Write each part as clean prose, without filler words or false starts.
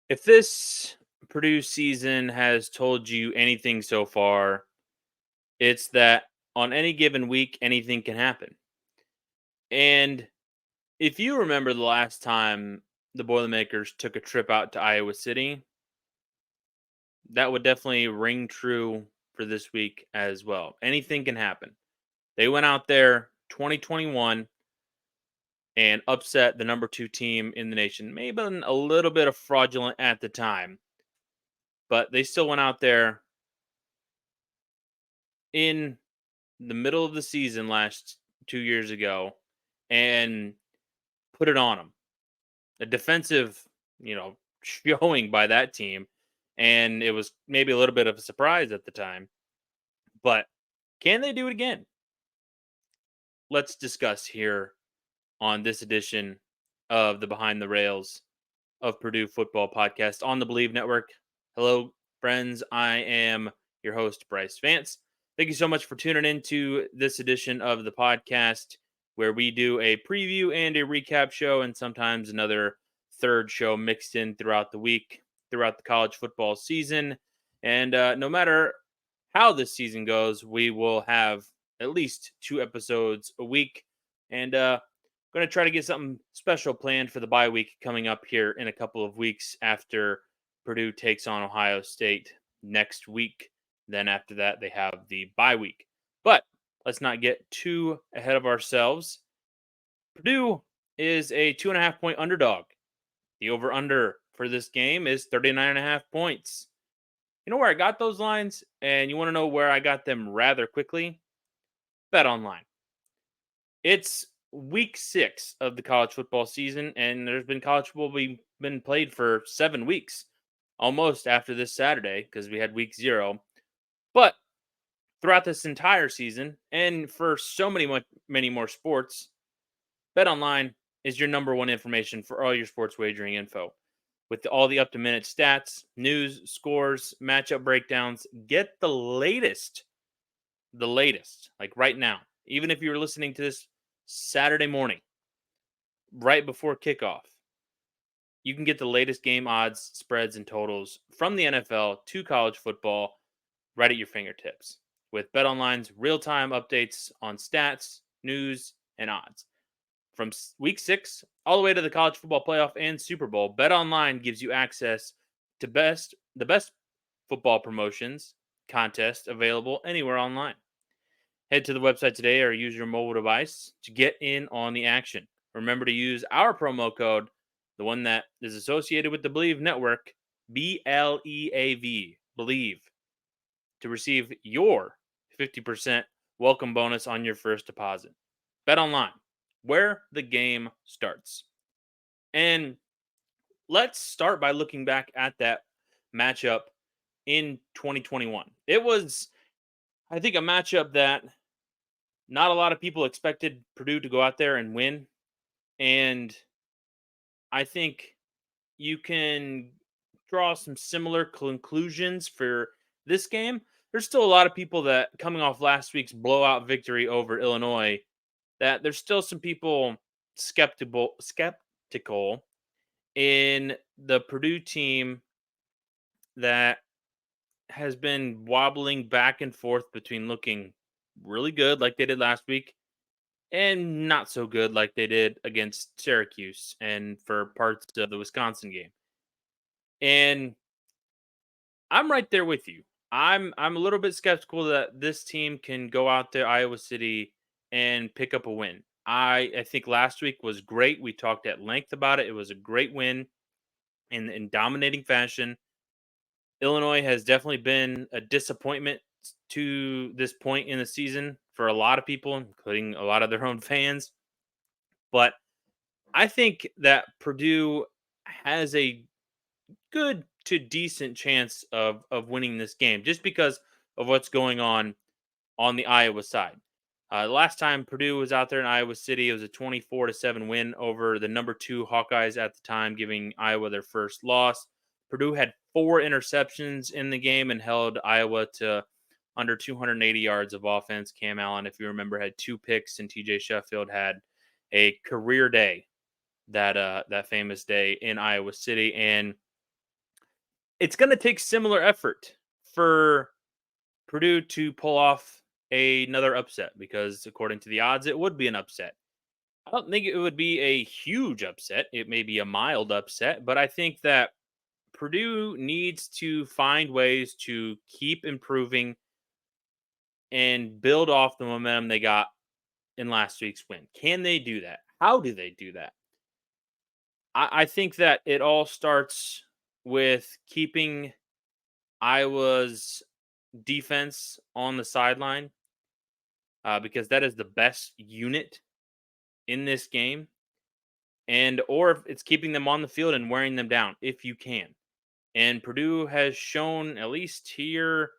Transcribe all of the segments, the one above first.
If this Purdue season has told you anything so far, it's that on any given week, anything can happen. And if you remember the last time the Boilermakers took a trip out to Iowa City, that would definitely ring true for this week as well. Anything can happen. They went out there 2021 and upset the number 2 team in the nation. Maybe been a little bit of fraudulent at the time, but they still went out there in the middle of the season last 2 years ago and put it on them. A defensive, showing by that team, and it was maybe a little bit of a surprise at the time. But can they do it again? Let's discuss here on this edition of the Behind the Rails of Purdue Football Podcast on the Believe Network. Hello, friends. I am your host, Brice Vance. Thank you so much for tuning in to this edition of the podcast where we do a preview and a recap show and sometimes another third show mixed in throughout the week, throughout the college football season. And no matter how this season goes, we will have at least 2 episodes a week. And going to try to get something special planned for the bye week coming up here in a couple of weeks after Purdue takes on Ohio State next week. Then after that, they have the bye week. But let's not get too ahead of ourselves. Purdue is a 2.5-point underdog. The over-under for this game is 39.5 points. You know where I got those lines? And you want to know where I got them rather quickly? Bet online. It's week 6 of the college football season, and there's been college football been played for 7 weeks, almost after this Saturday, because we had week 0. But throughout this entire season, and for so many more sports, BetOnline is your number one information for all your sports wagering info. With all the up-to-minute stats, news, scores, matchup breakdowns, get the latest, like right now. Even if you're listening to this Saturday morning, right before kickoff, you can get the latest game odds, spreads, and totals from the NFL to college football right at your fingertips with BetOnline's real-time updates on stats, news, and odds. From week 6 all the way to the college football playoff and Super Bowl, BetOnline gives you access to the best football promotions, contests available anywhere online. Head to the website today or use your mobile device to get in on the action. Remember to use our promo code, the one that is associated with the Believe Network, BLEAV, Believe, to receive your 50% welcome bonus on your first deposit. Bet online, where the game starts. And let's start by looking back at that matchup in 2021. It was, I think, a matchup that not a lot of people expected Purdue to go out there and win. And I think you can draw some similar conclusions for this game. There's still a lot of people that coming off last week's blowout victory over Illinois, that there's still some people skeptical in the Purdue team that has been wobbling back and forth between looking really good like they did last week and not so good like they did against Syracuse and for parts of the Wisconsin game. And I'm right there with you. I'm a little bit skeptical that this team can go out there, Iowa City, and pick up a win. I think last week was great. We talked at length about it. It was a great win in dominating fashion. Illinois has definitely been a disappointment to this point in the season for a lot of people, including a lot of their own fans. But I think that Purdue has a good to decent chance of winning this game just because of what's going on the Iowa side. Last time Purdue was out there in Iowa City, it was a 24-7 win over the number 2 Hawkeyes at the time, giving Iowa their first loss. Purdue had 4 interceptions in the game and held Iowa to under 280 yards of offense. Cam Allen, if you remember, had 2 picks, and TJ Sheffield had a career day that famous day in Iowa City. And It's going to take similar effort for Purdue to pull off another upset because, according to the odds, it would be an upset. I don't think it would be a huge upset. It may be a mild upset, but I think that Purdue needs to find ways to keep improving and build off the momentum they got in last week's win. Can they do that? How do they do that? I think that it all starts with keeping Iowa's defense on the sideline because that is the best unit in this game, and or if it's keeping them on the field and wearing them down if you can. And Purdue has shown at least here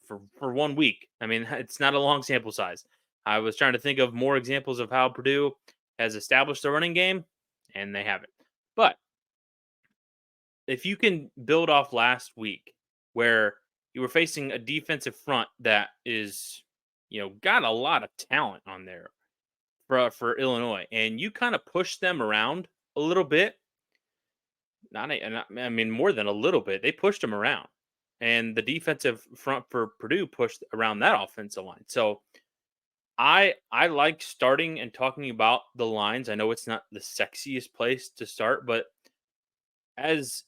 for 1 week. I mean, it's not a long sample size. I was trying to think of more examples of how Purdue has established the running game, and they haven't. But if you can build off last week, where you were facing a defensive front that is, got a lot of talent on there for Illinois, and you kind of push them around a little bit. I mean, more than a little bit. They pushed them around, and the defensive front for Purdue pushed around that offensive line. So I like starting and talking about the lines. I know it's not the sexiest place to start, but as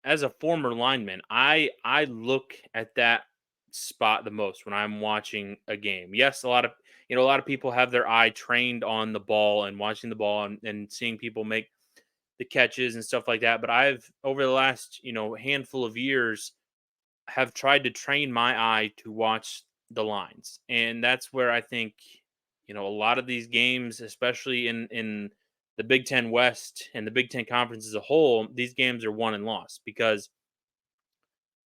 as a former lineman, I look at that spot the most when I'm watching a game. Yes, a lot of people have their eye trained on the ball and watching the ball and seeing people make the catches and stuff like that. But I've over the last, handful of years have tried to train my eye to watch the lines. And that's where I think, a lot of these games, especially in the Big Ten West and the Big Ten Conference as a whole, these games are won and lost because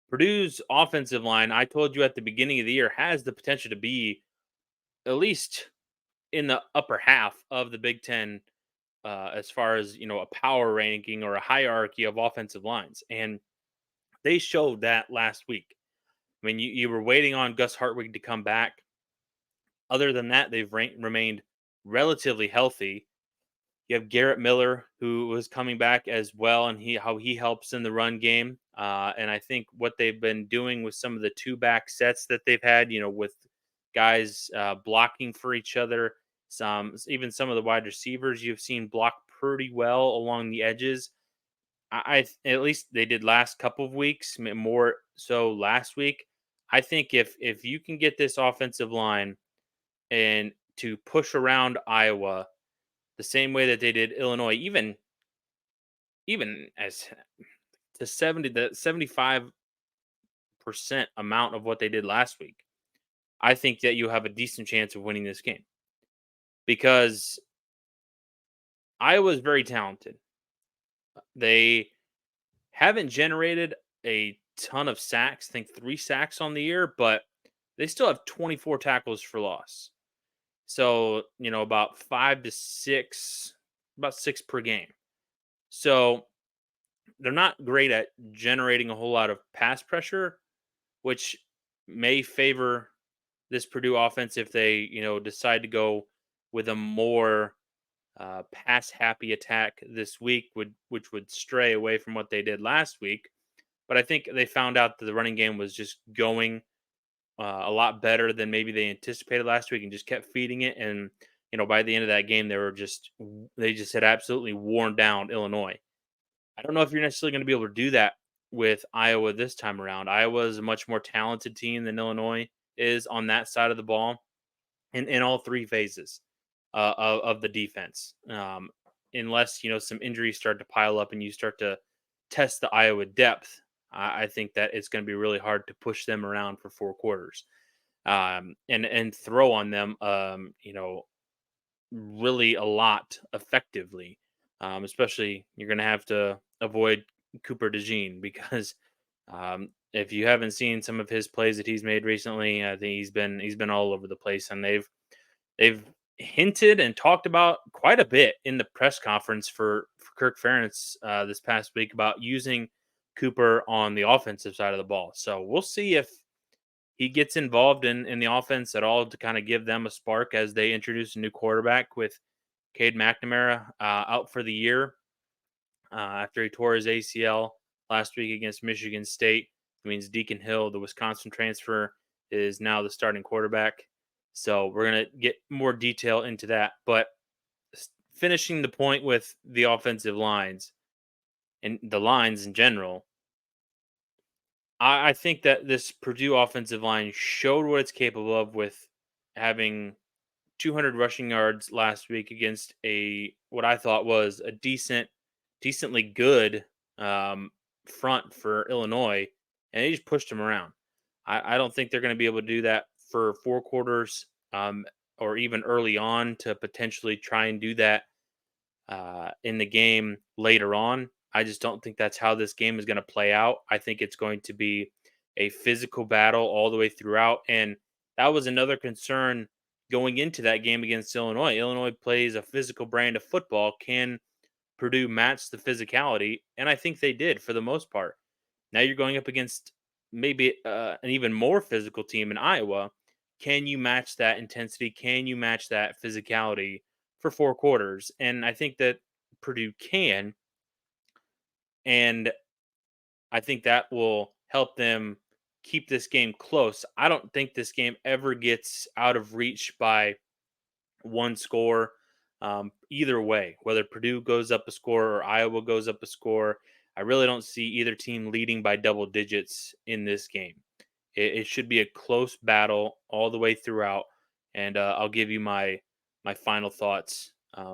Purdue's offensive line, I told you at the beginning of the year, has the potential to be at least in the upper half of the Big Ten as far as a power ranking or a hierarchy of offensive lines, and they showed that last week. I mean, you were waiting on Gus Hartwig to come back. Other than that, they've remained relatively healthy. You have Garrett Miller, who was coming back as well, and how he helps in the run game. And I think what they've been doing with some of the two back sets that they've had, with guys blocking for each other, even some of the wide receivers you've seen block pretty well along the edges. At least they did last couple of weeks, more so last week. I think if you can get this offensive line and to push around Iowa the same way that they did Illinois, even as to 75% amount of what they did last week, I think that you have a decent chance of winning this game because Iowa is very talented. They haven't generated a ton of sacks, I think 3 sacks on the year, but they still have 24 tackles for loss. So, about 5 to 6, about 6 per game. So, they're not great at generating a whole lot of pass pressure, which may favor this Purdue offense if they, decide to go with a more pass happy attack this week, which would stray away from what they did last week. But I think they found out that the running game was just going a lot better than maybe they anticipated last week, and just kept feeding it. And by the end of that game, they just had absolutely worn down Illinois. I don't know if you're necessarily going to be able to do that with Iowa this time around. Iowa is a much more talented team than Illinois is on that side of the ball in all three phases of the defense. Unless some injuries start to pile up and you start to test the Iowa depth, I think that it's going to be really hard to push them around for 4 quarters and throw on them. Really a lot effectively. Especially you're going to have to avoid Cooper DeJean because if you haven't seen some of his plays that he's made recently, I think he's been all over the place, and they've hinted and talked about quite a bit in the press conference for Kirk Ferentz this past week about using Cooper on the offensive side of the ball. So we'll see if he gets involved in the offense at all to kind of give them a spark as they introduce a new quarterback with Cade McNamara out for the year after he tore his ACL last week against Michigan State. It means Deacon Hill, the Wisconsin transfer, is now the starting quarterback. So we're going to get more detail into that. But finishing the point with the offensive lines and the lines in general, I think that this Purdue offensive line showed what it's capable of with having 200 rushing yards last week against a what I thought was a decently good um, front for Illinois, and they just pushed them around. I don't think they're going to be able to do that for 4 quarters, or even early on to potentially try and do that in the game later on. I just don't think that's how this game is going to play out. I think it's going to be a physical battle all the way throughout. And that was another concern going into that game against Illinois. Illinois plays a physical brand of football. Can Purdue match the physicality? And I think they did for the most part. Now you're going up against maybe an even more physical team in Iowa. Can you match that intensity? Can you match that physicality for 4 quarters? And I think that Purdue can. And I think that will help them keep this game close. I don't think this game ever gets out of reach by one score. Either way, whether Purdue goes up a score or Iowa goes up a score, I really don't see either team leading by double digits in this game. It should be a close battle all the way throughout, and I'll give you my final thoughts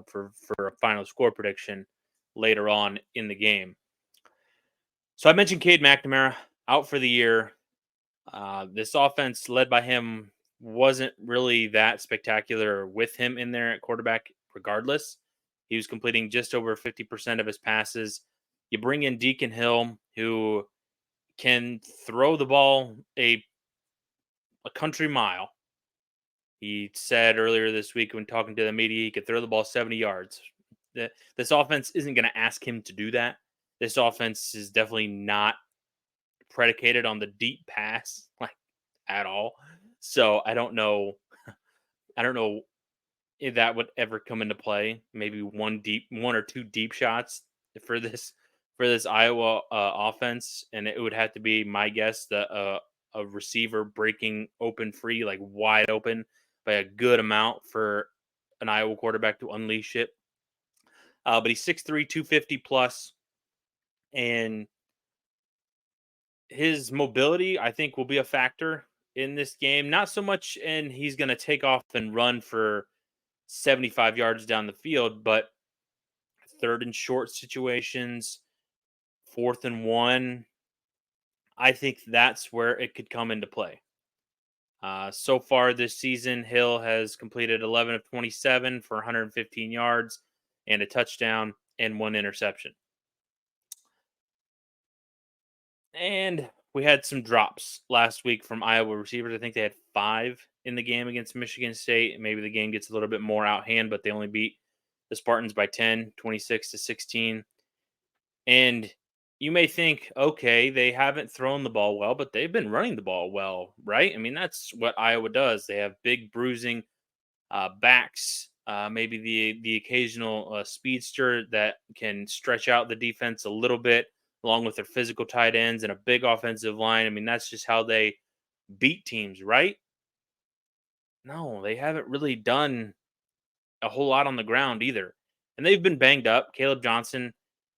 for a final score prediction later on in the game. So I mentioned Cade McNamara out for the year. This offense led by him wasn't really that spectacular with him in there at quarterback, regardless. He was completing just over 50% of his passes. You bring in Deacon Hill, who can throw the ball a country mile. He said earlier this week when talking to the media, he could throw the ball 70 yards. This offense isn't going to ask him to do that. This offense is definitely not predicated on the deep pass, like at all. So I don't know. I don't know if that would ever come into play. Maybe one or two deep shots for this Iowa offense, and it would have to be my guess that a receiver breaking open free, like wide open, by a good amount for an Iowa quarterback to unleash it. But he's 6'3", 250 plus, and his mobility, I think, will be a factor in this game. Not so much, and he's going to take off and run for 75 yards down the field, but third and short situations, 4th and 1, I think that's where it could come into play. So far this season, Hill has completed 11 of 27 for 115 yards and a touchdown and 1 interception. And we had some drops last week from Iowa receivers. I think they had 5 in the game against Michigan State. Maybe the game gets a little bit more out hand, but they only beat the Spartans by 10, 26-16. And you may think, okay, they haven't thrown the ball well, but they've been running the ball well, right? I mean, that's what Iowa does. They have big bruising backs, maybe the occasional speedster that can stretch out the defense a little bit, along with their physical tight ends and a big offensive line. I mean, that's just how they beat teams, right? No, they haven't really done a whole lot on the ground either. And they've been banged up. Caleb Johnson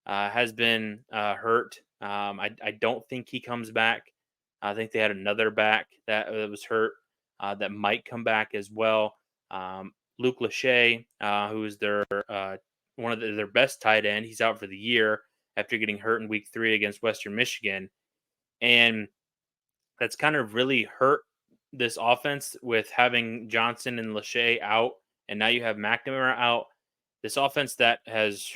has been hurt. I don't think he comes back. I think they had another back that was hurt that might come back as well. Luke Lachey, who is one of their best tight end, he's out for the year after getting hurt in week 3 against Western Michigan. And that's kind of really hurt this offense with having Johnson and Lachey out. And now you have McNamara out. This offense that has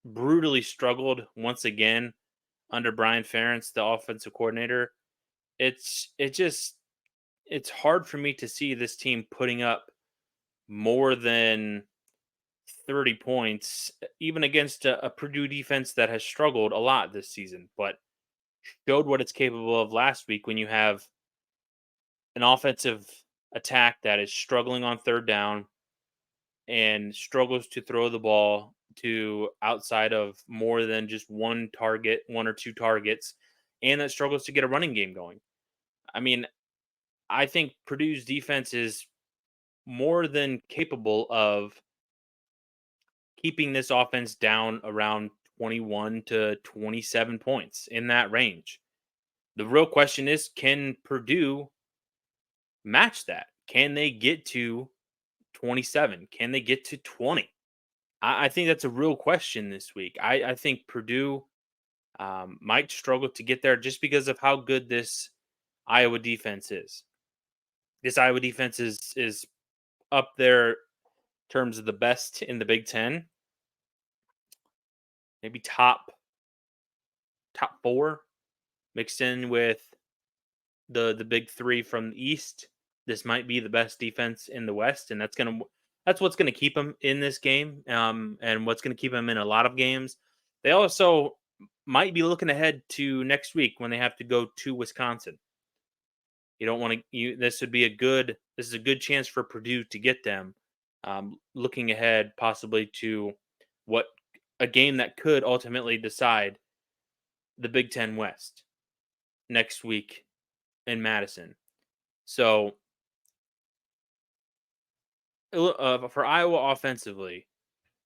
brutally struggled once again under Brian Ferentz, the offensive coordinator. It's hard for me to see this team putting up more than 30 points, even against a Purdue defense that has struggled a lot this season, but showed what it's capable of last week when you have an offensive attack that is struggling on third down and struggles to throw the ball, to outside of more than just one target, one or two targets, and that struggles to get a running game going. I mean, I think Purdue's defense is more than capable of keeping this offense down around 21 to 27 points in that range. The real question is, can Purdue match that? Can they get to 27? Can they get to 20? I think that's a real question this week. I think Purdue might struggle to get there just because of how good this Iowa defense is. This Iowa defense is up there in terms of the best in the Big Ten, maybe top four, mixed in with the big three from the East. This might be the best defense in the West, and that's what's gonna keep them in this game, and what's gonna keep them in a lot of games. They also might be looking ahead to next week when they have to go to Wisconsin. You don't want to. This is a good chance for Purdue to get them. Looking ahead, possibly to what a game that could ultimately decide the Big Ten West next week in Madison. So for Iowa offensively,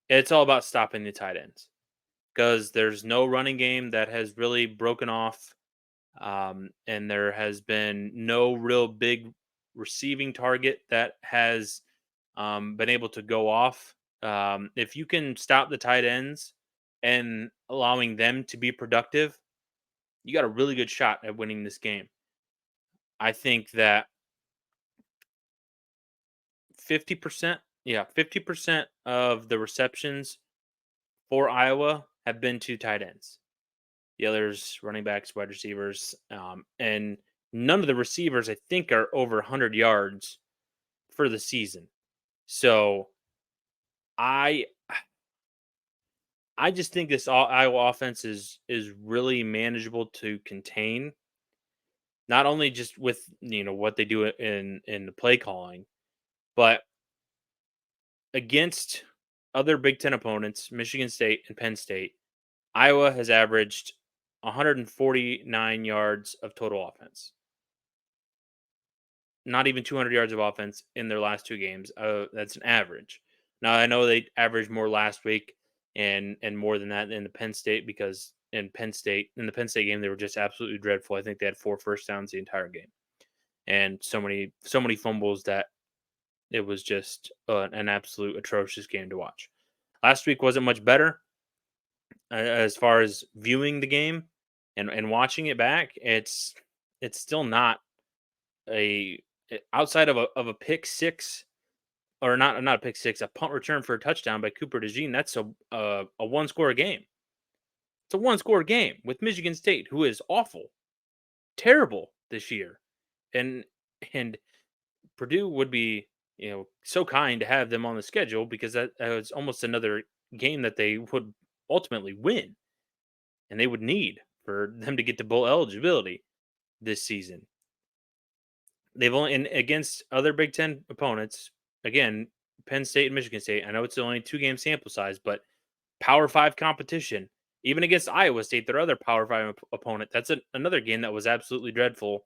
it's all about stopping the tight ends because there's no running game that has really broken off, and there has been no real big receiving target that has been able to go off. If you can stop the tight ends and allowing them to be productive, you got a really good shot at winning this game. I think that 50%, yeah, 50% of the receptions for Iowa have been to tight ends. The others, running backs, wide receivers, and none of the receivers, I think, are over 100 yards for the season. So I I just think this Iowa offense is really manageable to contain. Not only just with what they do in the play calling, but against other Big Ten opponents, Michigan State and Penn State, Iowa has averaged 149 yards of total offense. Not even 200 yards of offense in their last two games. That's an average. Now I know they averaged more last week and more than that in the Penn State because in the Penn State game they were just absolutely dreadful. I think they had 4 first downs the entire game and so many fumbles that it was just an absolute atrocious game to watch. Last week wasn't much better as far as viewing the game and watching it back. It's still not a outside of a pick six, or not a pick six, a punt return for a touchdown by Cooper DeJean. That's a one score game. It's a one score game with Michigan State, who is awful, terrible this year, and and Purdue would be so kind to have them on the schedule because that was almost another game that they would ultimately win, and they would need for them to get to bowl eligibility this season. They've only and against other Big Ten opponents, again, Penn State and Michigan State. I know it's only 2 game sample size, but Power Five competition. Even against Iowa State, their other Power Five opponent. That's another game that was absolutely dreadful,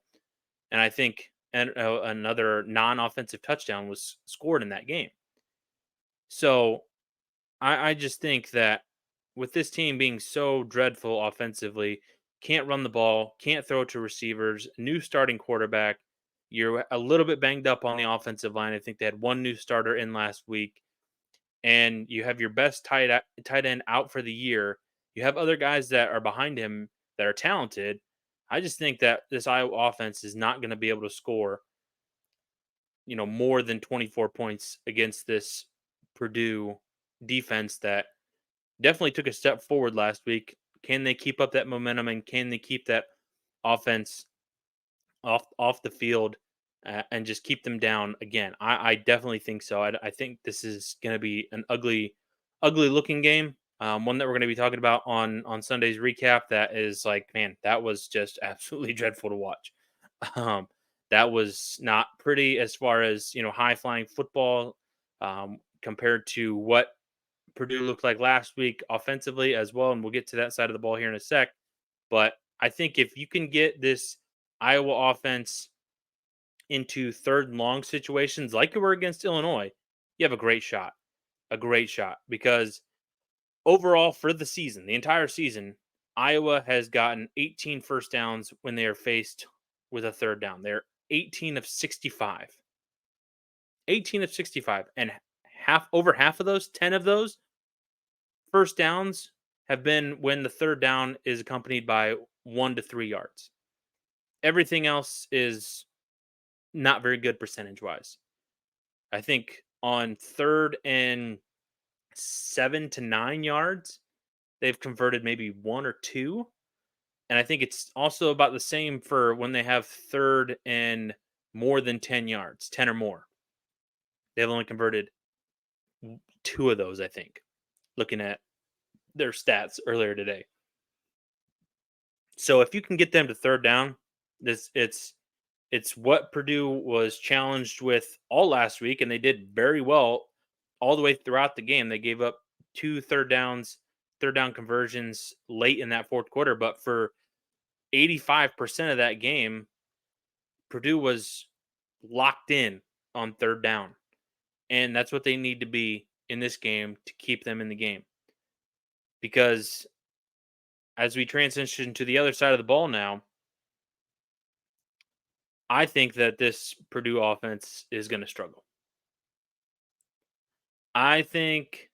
and I think another non-offensive touchdown was scored in that game. So I just think that with this team being so dreadful offensively, can't run the ball, can't throw to receivers, new starting quarterback, you're a little bit banged up on the offensive line. I think they had one new starter in last week, and you have your best tight end out for the year. You have other guys that are behind him that are talented. I just think that this Iowa offense is not going to be able to score, more than 24 points against this Purdue defense that definitely took a step forward last week. Can they keep up that momentum and can they keep that offense off the field and just keep them down again? I definitely think so. I think this is going to be an ugly looking game. One that we're going to be talking about on Sunday's recap. That is like, man, that was just absolutely dreadful to watch. Um, that was not pretty as far as high flying football compared to what Purdue looked like last week offensively as well, and we'll get to that side of the ball here in a sec. But I think if you can get this Iowa offense into third and long situations like you were against Illinois, you have a great shot because overall for the season, the entire season, Iowa has gotten 18 first downs when they are faced with a third down. They're 18 of 65. 18 of 65 and half of those, 10 of those first downs have been when the third down is accompanied by 1 to 3 yards. Everything else is not very good percentage wise. I think on third and 7 to 9 yards, they've converted maybe 1 or 2. And I think it's also about the same for when they have third and more than 10 yards, 10 or more. They've only converted 2 of those, I think, looking at their stats earlier today. So if you can get them to third down, it's what Purdue was challenged with all last week, and they did very well all the way throughout the game. They gave up 2 third down conversions late in that fourth quarter, but for 85% of that game, Purdue was locked in on third down. And that's what they need to be in this game to keep them in the game. Because as we transition to the other side of the ball now, I think that this Purdue offense is going to struggle. I think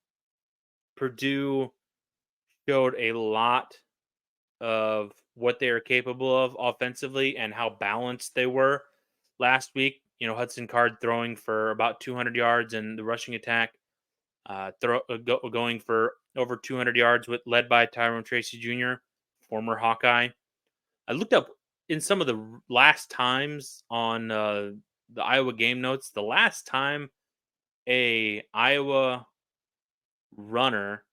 Purdue showed a lot of what they are capable of offensively and how balanced they were last week. You know, Hudson Card throwing for about 200 yards and the rushing attack going for over 200 yards led by Tyrone Tracy Jr., former Hawkeye. I looked up in some of the last times on the Iowa game notes, the last time a Iowa runner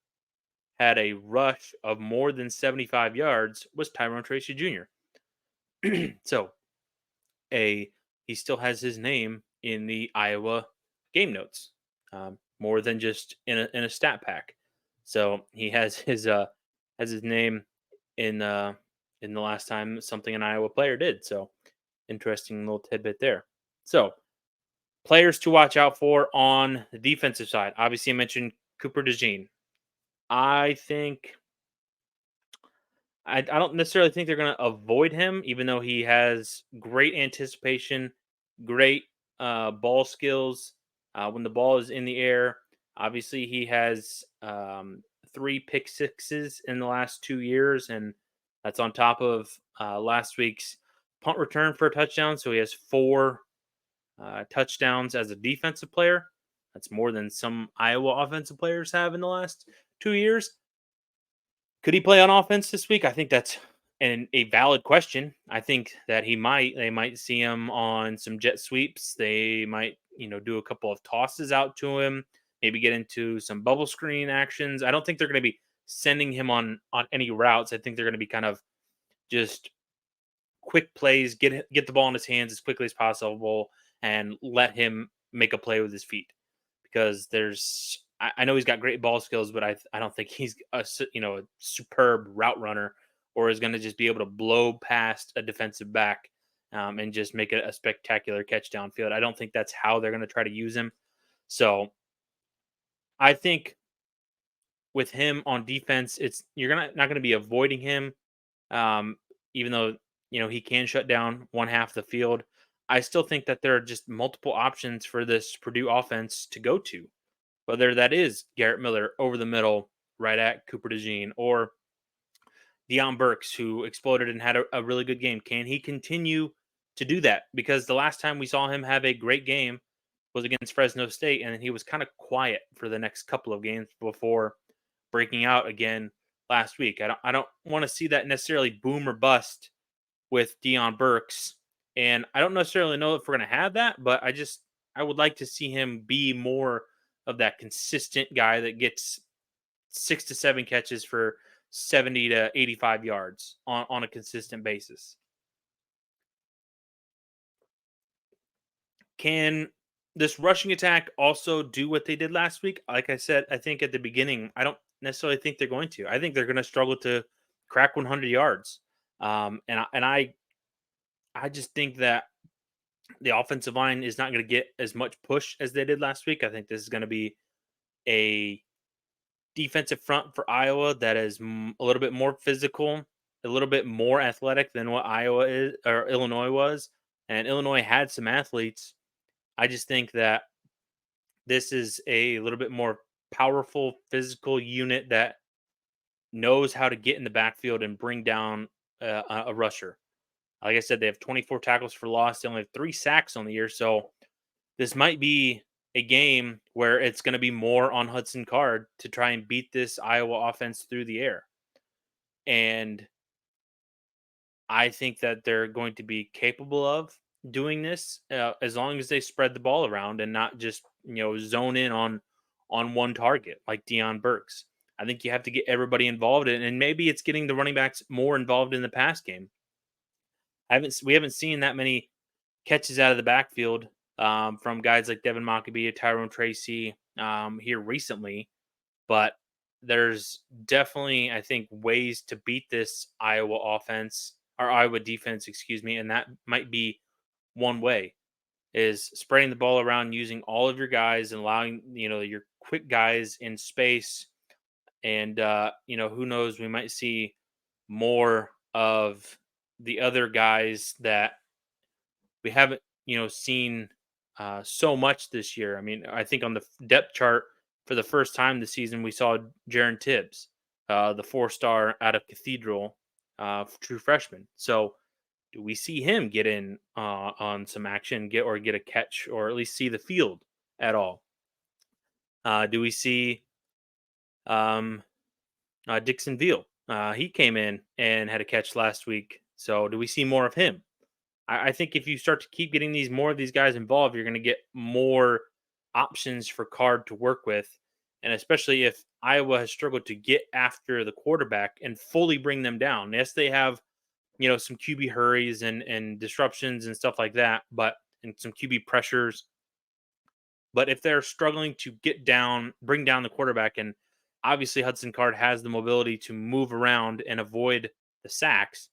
had a rush of more than 75 yards was Tyrone Tracy Jr. So he still has his name in the Iowa game notes, more than just in a stat pack. So he has his name in the last time something an Iowa player did. So interesting little tidbit there. So players to watch out for on the defensive side. Obviously, I mentioned Cooper DeJean. I don't necessarily think they're going to avoid him, even though he has great anticipation, great ball skills when the ball is in the air. Obviously, he has 3 pick sixes in the last 2 years, and that's on top of last week's punt return for a touchdown. So he has 4 touchdowns as a defensive player. That's more than some Iowa offensive players have in the last 2 years. Could he play on offense this week? I think that's a valid question. I think that he might. They might see him on some jet sweeps. They might, do a couple of tosses out to him. Maybe get into some bubble screen actions. I don't think they're going to be sending him on any routes. I think they're going to be kind of just quick plays, get the ball in his hands as quickly as possible, and let him make a play with his feet. Because I know he's got great ball skills, but I don't think he's a superb route runner or is going to just be able to blow past a defensive back and just make a spectacular catch downfield. I don't think that's how they're going to try to use him. So I think with him on defense, you're not going to be avoiding him, even though he can shut down one half of the field. I still think that there are just multiple options for this Purdue offense to go to, whether that is Garrett Miller over the middle, right at Cooper DeJean, or Deion Burks, who exploded and had a really good game. Can he continue to do that? Because the last time we saw him have a great game was against Fresno State, and he was kind of quiet for the next couple of games before breaking out again last week. I don't want to see that necessarily boom or bust with Deion Burks. And I don't necessarily know if we're going to have that, but I would like to see him be more of that consistent guy that gets 6 to 7 catches for 70 to 85 yards on a consistent basis. Can this rushing attack also do what they did last week? Like I said, I think at the beginning, I don't necessarily think they're going to. I think they're going to struggle to crack 100 yards. And I just think that the offensive line is not going to get as much push as they did last week. I think this is going to be a defensive front for Iowa that is a little bit more physical, a little bit more athletic than what Iowa is or Illinois was. And Illinois had some athletes. I just think that this is a little bit more powerful physical unit that knows how to get in the backfield and bring down a rusher. Like I said, they have 24 tackles for loss. They only have 3 sacks on the year. So this might be a game where it's going to be more on Hudson Card to try and beat this Iowa offense through the air. And I think that they're going to be capable of doing this as long as they spread the ball around and not just zone in on one target like Deion Burks. I think you have to get everybody involved in, and maybe it's getting the running backs more involved in the pass game. We haven't seen that many catches out of the backfield from guys like Devin Mockabee, Tyrone Tracy here recently, but there's definitely, I think, ways to beat this Iowa offense or Iowa defense, excuse me, and that might be one way is spreading the ball around, using all of your guys and allowing your quick guys in space. And who knows, we might see more of the other guys that we haven't seen so much this year. I mean, I think on the depth chart for the first time this season, we saw Jaron Tibbs, the 4-star out of Cathedral, true freshman. So, do we see him get in on some action, get a catch, or at least see the field at all? Do we see um, Dixon Veal? He came in and had a catch last week. So, do we see more of him? I think if you start to keep getting more of these guys involved, you're going to get more options for Card to work with. And especially if Iowa has struggled to get after the quarterback and fully bring them down. Yes, they have, some QB hurries and disruptions and stuff like that, and some QB pressures. But if they're struggling to bring down the quarterback, and obviously Hudson Card has the mobility to move around and avoid the sacks,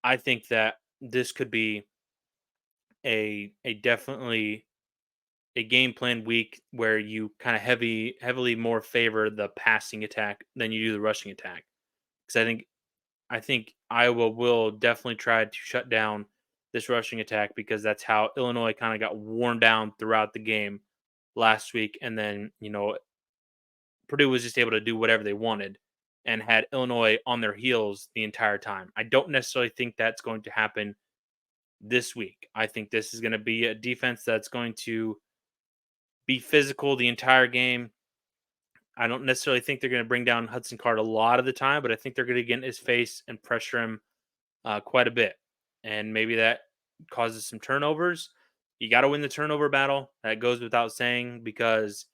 I think that this could be a definitely a game plan week where you kind of heavily more favor the passing attack than you do the rushing attack. Because I think Iowa will definitely try to shut down this rushing attack because that's how Illinois kind of got worn down throughout the game last week, and then Purdue was just able to do whatever they wanted and had Illinois on their heels the entire time. I don't necessarily think that's going to happen this week. I think this is going to be a defense that's going to be physical the entire game. I don't necessarily think they're going to bring down Hudson Card a lot of the time, but I think they're going to get in his face and pressure him quite a bit. And maybe that causes some turnovers. You got to win the turnover battle. That goes without saying because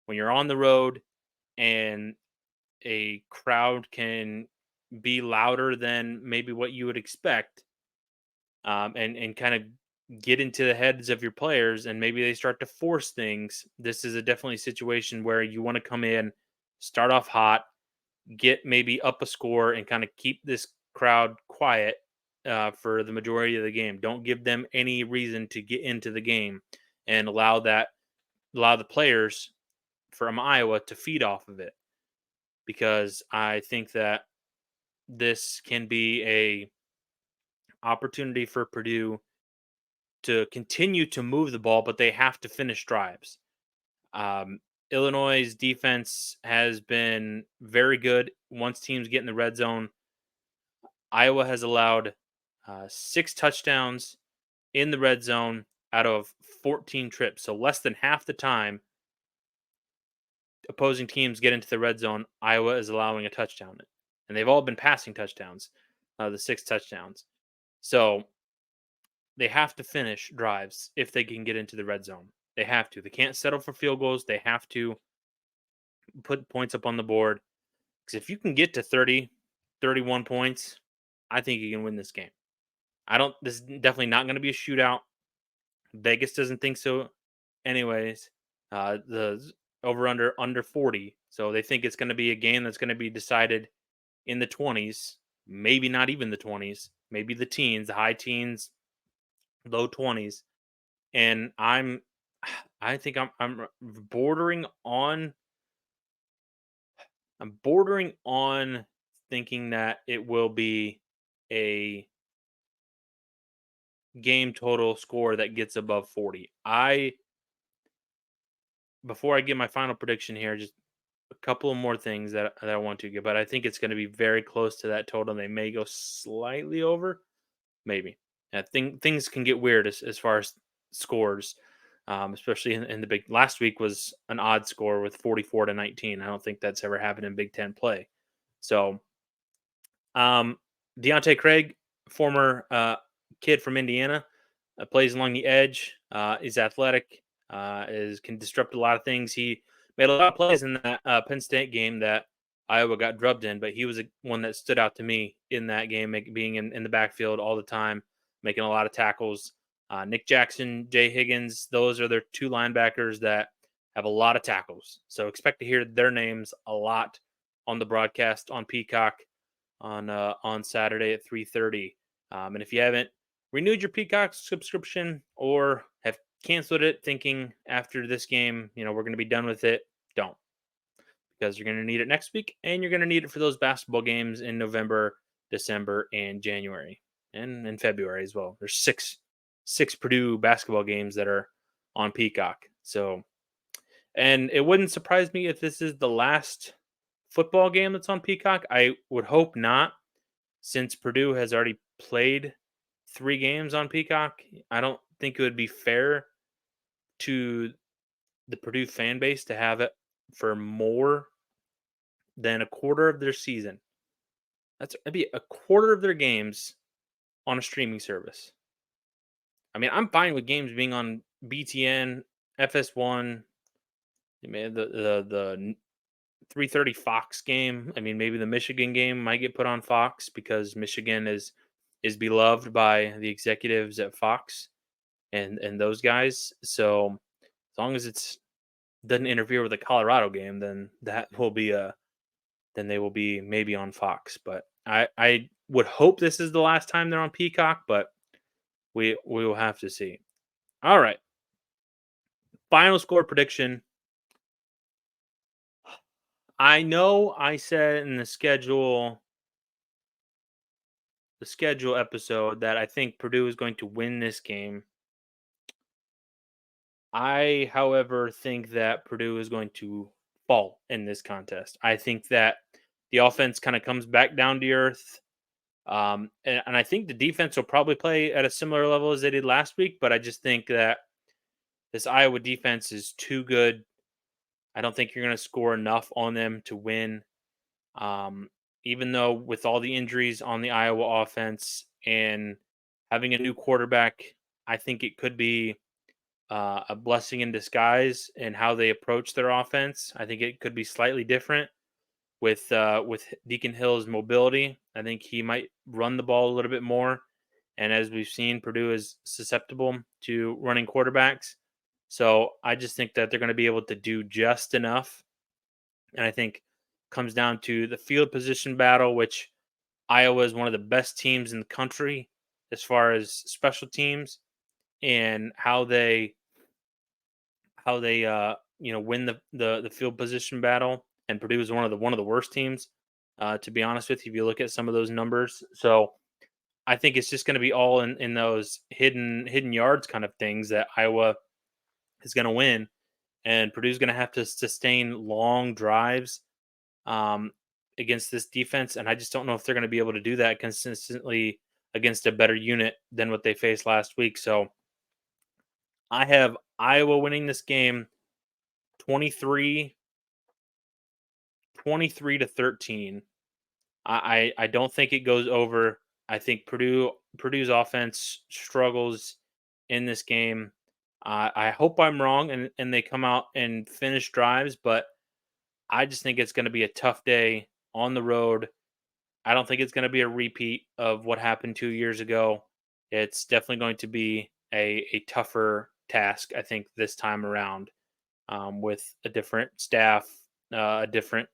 when you're on the road and a crowd can be louder than maybe what you would expect, and kind of get into the heads of your players, and maybe they start to force things. This is a definitely situation where you want to come in, start off hot, get maybe up a score, and kind of keep this crowd quiet for the majority of the game. Don't give them any reason to get into the game, and allow the players from Iowa to feed off of it. Because I think that this can be a opportunity for Purdue to continue to move the ball, but they have to finish drives. Um, Illinois' defense has been very good once teams get in the red zone. Iowa has allowed 6 touchdowns in the red zone out of 14 trips. So less than half the time opposing teams get into the red zone, Iowa is allowing a touchdown. And they've all been passing touchdowns, the 6 touchdowns. So they have to finish drives if they can get into the red zone. They have to. They can't settle for field goals. They have to put points up on the board. Because if you can get to 30, 31 points, I think you can win this game. This is definitely not going to be a shootout. Vegas doesn't think so. Anyways, the over under 40. So they think it's going to be a game that's going to be decided in the 20s, maybe not even the 20s, maybe the teens, the high teens, low 20s. And I think I'm bordering on thinking that it will be a game total score that gets above 40. I Before I give my final prediction here, just a couple of more things that I want to get, but I think it's going to be very close to that total. They may go slightly over, maybe. Things can get weird as far as scores, especially in the big. Last week was an odd score with 44-19. I don't think that's ever happened in Big Ten play. So, um, Deontay Craig, former kid from Indiana, plays along the edge. Is athletic. Is Can disrupt a lot of things. He made a lot of plays in that Penn State game that Iowa got drubbed in, but he was one that stood out to me in that game, being in the backfield all the time, making a lot of tackles. Nick Jackson, Jay Higgins, those are their two linebackers that have a lot of tackles. So expect to hear their names a lot on the broadcast on Peacock on Saturday at 3:30. And if you haven't renewed your Peacock subscription or have canceled it, thinking after this game, we're going to be done with it, don't, because you're going to need it next week, and you're going to need it for those basketball games in November, December, and January, and in February as well. There's six Purdue basketball games that are on Peacock. So, and it wouldn't surprise me if this is the last football game that's on Peacock. I would hope not, since Purdue has already played 3 games on Peacock. I don't think it would be fair to the Purdue fan base to have it for more than a quarter of their season. That'd be a quarter of their games on a streaming service. I mean, I'm fine with games being on BTN, FS1, the 3:30 Fox game. I mean, maybe the Michigan game might get put on Fox because Michigan is beloved by the executives at Fox and those guys. So as long as it's doesn't interfere with the Colorado game, then then they will be maybe on Fox. But I would hope this is the last time they're on Peacock, but we will have to see. All right. Final score prediction. I know I said in the schedule episode that I think Purdue is going to win this game. I, however, think that Purdue is going to fall in this contest. I think that the offense kind of comes back down to earth. And I think the defense will probably play at a similar level as they did last week, but I just think that this Iowa defense is too good. I don't think you're going to score enough on them to win. Um, Even though with all the injuries on the Iowa offense and having a new quarterback, I think it could be a blessing in disguise in how they approach their offense. I think it could be slightly different with Deacon Hill's mobility. I think he might run the ball a little bit more. And as we've seen, Purdue is susceptible to running quarterbacks. So I just think that they're going to be able to do just enough. And I think comes down to the field position battle, which Iowa is one of the best teams in the country as far as special teams and how they win the field position battle. And Purdue is one of the worst teams, to be honest with you, if you look at some of those numbers. So I think it's just going to be all in those hidden yards kind of things that Iowa is going to win, and Purdue's going to have to sustain long drives um, against this defense, and I just don't know if they're going to be able to do that consistently against a better unit than what they faced last week. So I have Iowa winning this game 23 to 13. I don't think it goes over. I think Purdue's offense struggles in this game. I hope I'm wrong and they come out and finish drives, but I just think it's going to be a tough day on the road. I don't think it's going to be a repeat of what happened 2 years ago. It's definitely going to be a task, I think, this time around, with a different staff, a different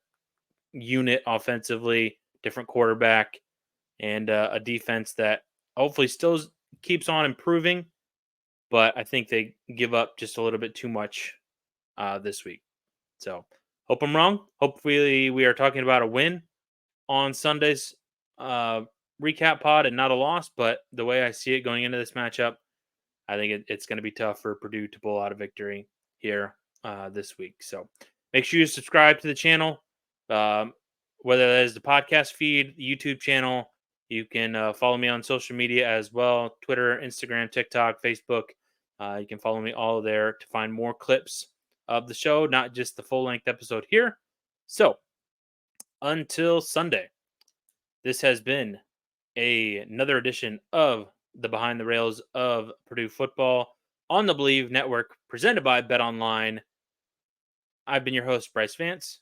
unit offensively, different quarterback, and a defense that hopefully keeps on improving. But I think they give up just a little bit too much this week. So hope I'm wrong. Hopefully, we are talking about a win on Sunday's uh, recap pod and not a loss. But the way I see it going into this matchup, I think it's going to be tough for Purdue to pull out a victory here this week. So make sure you subscribe to the channel, um, whether that is the podcast feed, the YouTube channel. You can follow me on social media as well: Twitter, Instagram, TikTok, Facebook. You can follow me all there to find more clips of the show, not just the full length episode here. So until Sunday, this has been another edition of the Behind the Rails of Purdue football on the Believe Network, presented by Bet Online. I've been your host, Brice Vance.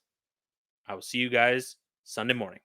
I will see you guys Sunday morning.